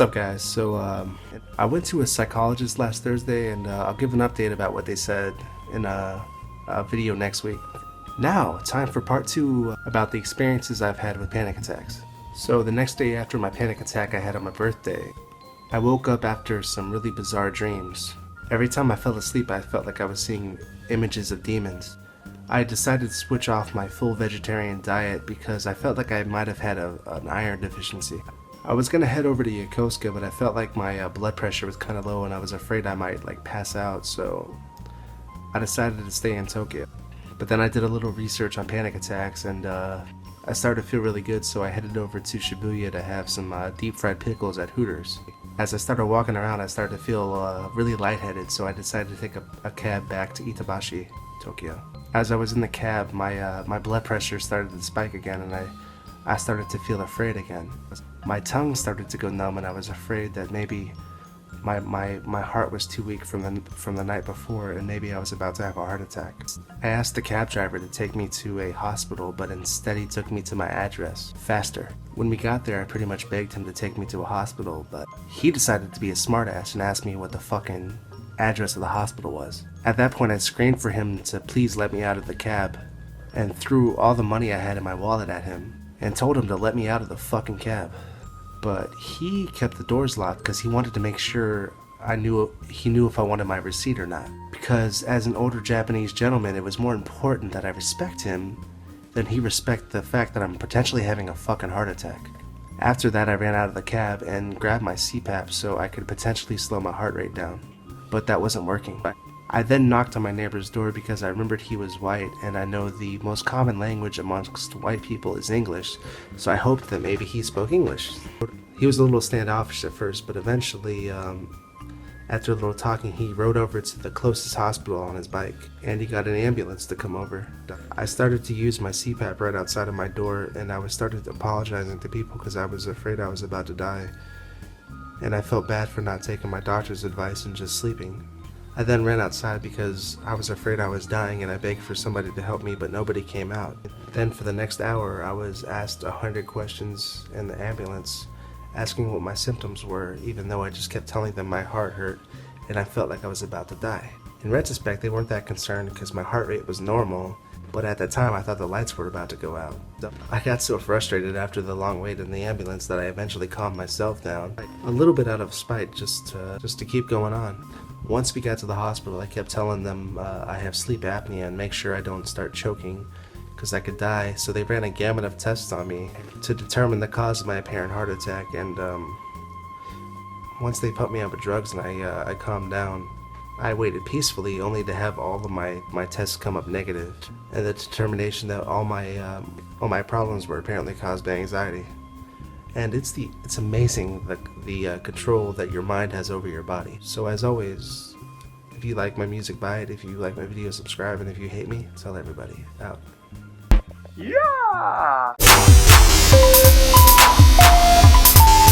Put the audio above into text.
What's up, guys? I went to a psychologist last Thursday, and I'll give an update about what they said in a video next week. Now, time for part 2 about the experiences I've had with panic attacks. So the next day after my panic attack I had on my birthday, I woke up after some really bizarre dreams. Every time I fell asleep I felt like I was seeing images of demons. I decided to switch off my full vegetarian diet because I felt like I might have had an iron deficiency. I was gonna head over to Yokosuka, but I felt like my blood pressure was kind of low and I was afraid I might pass out, so I decided to stay in Tokyo. But then I did a little research on panic attacks and I started to feel really good, so I headed over to Shibuya to have some deep fried pickles at Hooters. As I started walking around I started to feel really lightheaded, so I decided to take a cab back to Itabashi, Tokyo. As I was in the cab, my blood pressure started to spike again and I started to feel afraid again. My tongue started to go numb and I was afraid that maybe my heart was too weak from the night before and maybe I was about to have a heart attack. I asked the cab driver to take me to a hospital, but instead he took me to my address, faster. When we got there I pretty much begged him to take me to a hospital, but he decided to be a smartass and asked me what the fucking address of the hospital was. At that point I screamed for him to please let me out of the cab and threw all the money I had in my wallet at him and told him to let me out of the fucking cab. But he kept the doors locked because he wanted to make sure he knew if I wanted my receipt or not. Because as an older Japanese gentleman, it was more important that I respect him than he respect the fact that I'm potentially having a fucking heart attack. After that I ran out of the cab and grabbed my CPAP so I could potentially slow my heart rate down. But that wasn't working. I then knocked on my neighbor's door because I remembered he was white and I know the most common language amongst white people is English, so I hoped that maybe he spoke English. He was a little standoffish at first, but eventually, after a little talking, he rode over to the closest hospital on his bike and he got an ambulance to come over. I started to use my CPAP right outside of my door and I started apologizing to people because I was afraid I was about to die. And I felt bad for not taking my doctor's advice and just sleeping. I then ran outside because I was afraid I was dying and I begged for somebody to help me, but nobody came out. Then for the next hour I was asked 100 questions in the ambulance asking what my symptoms were, even though I just kept telling them my heart hurt and I felt like I was about to die. In retrospect they weren't that concerned because my heart rate was normal, but at the time I thought the lights were about to go out. I got so frustrated after the long wait in the ambulance that I eventually calmed myself down, a little bit out of spite, just to keep going on. Once we got to the hospital I kept telling them I have sleep apnea and make sure I don't start choking because I could die, so they ran a gamut of tests on me to determine the cause of my apparent heart attack, and once they put me on drugs and I calmed down, I waited peacefully only to have all of my tests come up negative, and the determination that all my problems were apparently caused by anxiety. And it's amazing the control that your mind has over your body. So as always, if you like my music, buy it. If you like my video, subscribe. And if you hate me, tell everybody. Out. Yeah!